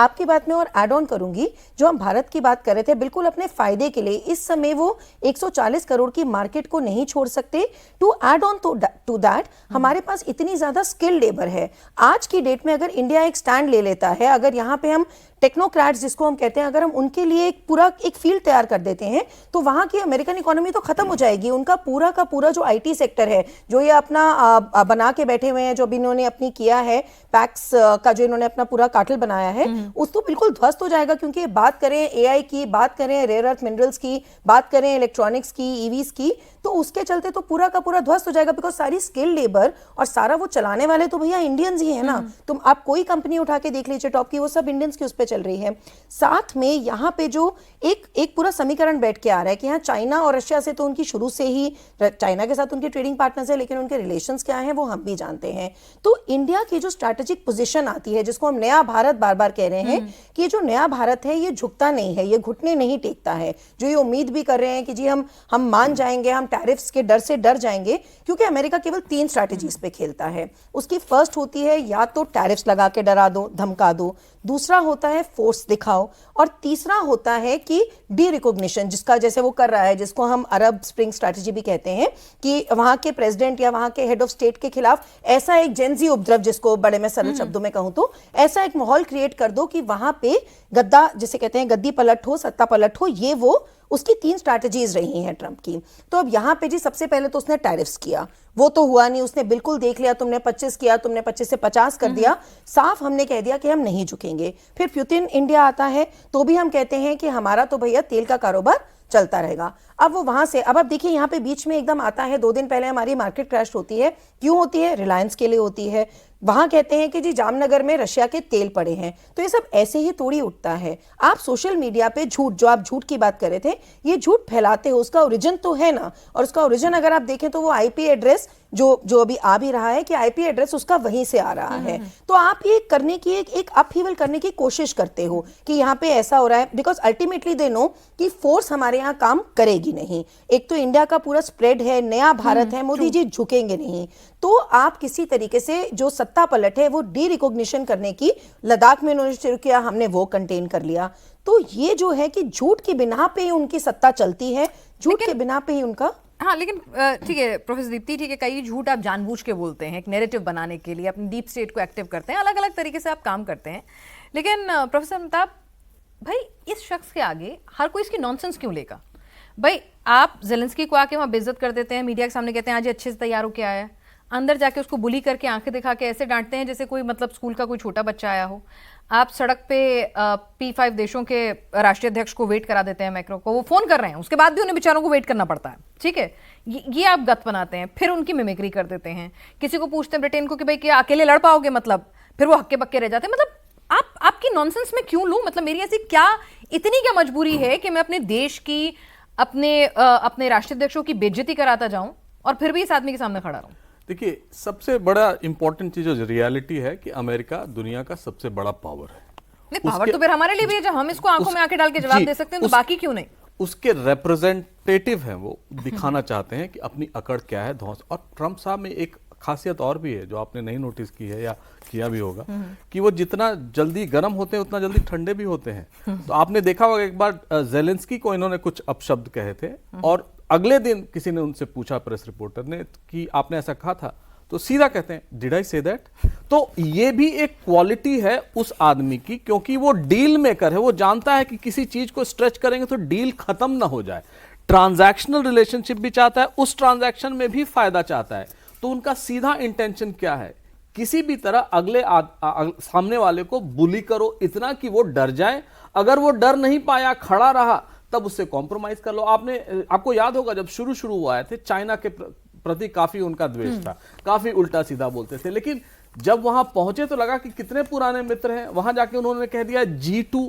आपकी बात में और ऐड ऑन करूंगी, जो हम भारत की बात कर रहे थे, बिल्कुल अपने फायदे के लिए इस समय वो 140 करोड़ की मार्केट को नहीं छोड़ सकते। To add on to that, हमारे पास इतनी ज्यादा स्किल लेबर है। आज की डेट में अगर इंडिया एक स्टैंड ले लेता है, अगर यहाँ पे हम टेक्नोक्रेट्स जिसको हम कहते हैं, अगर हम उनके लिए एक पूरा एक फील्ड तैयार कर देते हैं, तो वहां की अमेरिकन इकोनॉमी तो खत्म हो जाएगी। उनका पूरा का पूरा जो आईटी सेक्टर है, जो ये अपना बना के बैठे हुए हैं, जो भी इन्होंने अपनी किया है, पैक्स का जो इन्होंने अपना पूरा कार्टेल बनाया है, उस तो बिल्कुल ध्वस्त हो जाएगा। क्योंकि बात करें एआई की, बात करें रेयर अर्थ मिनरल्स की, बात करें इलेक्ट्रॉनिक्स की, ईवीज की, तो उसके चलते तो पूरा का पूरा ध्वस्त हो जाएगा। बिकॉज सारी स्किल लेबर और सारा वो चलाने वाले तो भैया इंडियंस ही है ना। तुम आप कोई कंपनी उठा के देख लीजिए टॉप की, वो सब इंडियंस की उस पर चल रही है। साथ में यहाँ पे जो एक पूरा समीकरण बैठ के आ रहा है कि यहाँ चाइना और रशिया से तो उनकी शुरू से ही, चाइना के साथ उनके ट्रेडिंग पार्टनर्स है, लेकिन उनके रिलेशंस क्या हैं वो हम भी जानते हैं। तो इंडिया की जो स्ट्रैटेजिक पोजीशन आती है, जिसको हम नया भारत बार बार कह रहे हैं, कि ये जो नया भारत है ये झुकता नहीं है, ये घुटने नहीं टेकता है। जो ये उम्मीद भी कर रहे हैं कि जी हम मान जाएंगे, हम टैरिफ्स के डर से डर जाएंगे, क्योंकि अमेरिका केवल 3 स्ट्रैटेजीज पे खेलता है। उसकी फर्स्ट होती है या तो टैरिफ्स लगा के डरा दो, धमका दो, दूसरा होता है फोर्स दिखाओ, और तीसरा होता है कि डी रिकॉग्निशन, जिसका जैसे वो कर रहा है, जिसको हम अरब स्प्रिंग स्ट्रैटेजी भी कहते हैं, कि वहां के प्रेसिडेंट या वहां के हेड ऑफ स्टेट के खिलाफ ऐसा एक जेंजी उपद्रव, जिसको बड़े में सरल शब्दों में कहूं तो ऐसा एक माहौल क्रिएट कर दो कि वहां पे गद्दा, जिसे कहते हैं गद्दी पलट हो, सत्ता पलट हो। ये वो उसकी 3 स्ट्रैटेजीज रही हैं ट्रंप की। तो अब यहां पे जी सबसे पहले तो उसने टैरिफ्स किया, वो तो हुआ नहीं, उसने बिल्कुल देख लिया, तुमने 25 किया, तुमने 25 से 50 कर दिया, साफ हमने कह दिया कि हम नहीं झुकेंगे। फिर पुतिन इंडिया आता है, तो भी हम कहते हैं कि हमारा तो भैया तेल का कारोबार चलता रहेगा। अब वो वहां से, अब आप देखिए यहाँ पे बीच में एकदम आता है, 2 दिन पहले हमारी मार्केट क्रैश होती है। क्यों होती है? रिलायंस के लिए होती है। वहां कहते हैं कि जी जामनगर में रशिया के तेल पड़े हैं। तो ये सब ऐसे ही तोड़ी उठता है। आप सोशल मीडिया पे झूठ, जो आप झूठ की बात कर रहे थे, ये झूठ फैलाते हो, उसका ओरिजिन तो है ना। और उसका ओरिजिन अगर आप देखें तो वो आईपी एड्रेस जो अभी आ भी रहा है, कि आईपी एड्रेस उसका वहीं से आ रहा है। तो आप ये करने की एक अपहीवल करने की कोशिश करते हो कि यहाँ पे ऐसा हो रहा है, बिकॉज अल्टीमेटली दे नो कि फोर्स हमारे यहाँ काम करेगी नहीं। एक तो इंडिया का पूरा स्प्रेड है, नया भारत है, मोदी जी झुकेंगे नहीं। तो आप किसी तरीके से जो सत्ता पलट है वो डी रिकॉग्निशन करने की, लद्दाख में उन्होंने शुरू किया, हमने वो कंटेन कर लिया। तो ये जो है कि झूठ की बिना पे ही उनकी सत्ता चलती है, झूठ के बिना पे ही उनका। हाँ, लेकिन ठीक है प्रोफेसर दीप्ति, ठीक है, कई झूठ आप जानबूझ के बोलते हैं, एक नैरेटिव बनाने के लिए, अपनी डीप स्टेट को एक्टिव करते हैं, अलग अलग तरीके से आप काम करते हैं। लेकिन प्रोफेसर अमिताभ भाई, इस शख्स के आगे हर कोई इसकी नॉनसेंस क्यों लेगा? भाई आप ज़ेलेंस्की को आके वहाँ बेइज्जत कर देते हैं, मीडिया के सामने कहते हैं आज ये अच्छे से तैयार होके आया है, अंदर जाके उसको बुली करके आंखें दिखा के ऐसे डांटते हैं जैसे कोई मतलब स्कूल का कोई छोटा बच्चा आया हो। आप सड़क पे P5 देशों के राष्ट्रीय अध्यक्ष को वेट करा देते हैं, मैक्रो को, वो फोन कर रहे हैं, उसके बाद भी उन्हें बेचारों को वेट करना पड़ता है, ठीक है। ये आप गत बनाते हैं, फिर उनकी मिमिक्री कर देते हैं। किसी को पूछते हैं ब्रिटेन को कि भाई क्या अकेले लड़ पाओगे, मतलब फिर वो हक्के बक्के रह जाते हैं। मतलब आपकी नॉनसेंस में क्यों लूं? मतलब मेरी ऐसी क्या इतनी क्या मजबूरी है कि मैं अपने देश की, अपने राष्ट्रीय अध्यक्षों की बेइज्जती कराता जाऊं और फिर भी इस आदमी के सामने खड़ा रहूं? देखिए, सबसे बड़ा इंपॉर्टेंट चीज जो रियलिटी है कि अमेरिका दुनिया का सबसे बड़ा पावर है। नहीं, पावर तो फिर हमारे लिए भी है, जब हम इसको आंखों में आंखें डाल के जवाब दे सकते हैं, तो बाकी क्यों नहीं? उसके रिप्रेजेंटेटिव हैं, वो दिखाना चाहते हैं कि अपनी अकड़ क्या है, धौंस। और ट्रंप साहब में एक खासियत और भी है जो आपने नहीं नोटिस की है या किया भी होगा, कि वो जितना जल्दी गर्म होते हैं उतना जल्दी ठंडे भी होते हैं। तो आपने देखा होगा एक बार ज़ेलेंस्की को इन्होंने कुछ अपशब्द कहे थे, और अगले दिन किसी ने उनसे पूछा, प्रेस रिपोर्टर ने, कि आपने ऐसा कहा था, तो सीधा कहते हैं डिड आई से दैट। तो ये भी एक क्वालिटी है उस आदमी की, क्योंकि वो डील मेकर है। वो जानता है कि किसी चीज को स्ट्रेच करेंगे तो डील खत्म ना हो जाए। ट्रांजैक्शनल रिलेशनशिप भी चाहता है, उस ट्रांजैक्शन में भी फायदा चाहता है। तो उनका सीधा इंटेंशन क्या है? किसी भी तरह अगले सामने वाले को बुली करो, इतना कि वो डर जाए। अगर वो डर नहीं पाया, खड़ा रहा, तब उससे कॉम्प्रोमाइज कर लो। आपको याद होगा जब शुरू हुआ आए थे, चाइना के प्रति काफी उनका द्वेष था, काफी उल्टा सीधा बोलते थे। लेकिन जब वहां पहुंचे तो लगा कि कितने पुराने मित्र हैं। वहां जाके उन्होंने कह दिया G2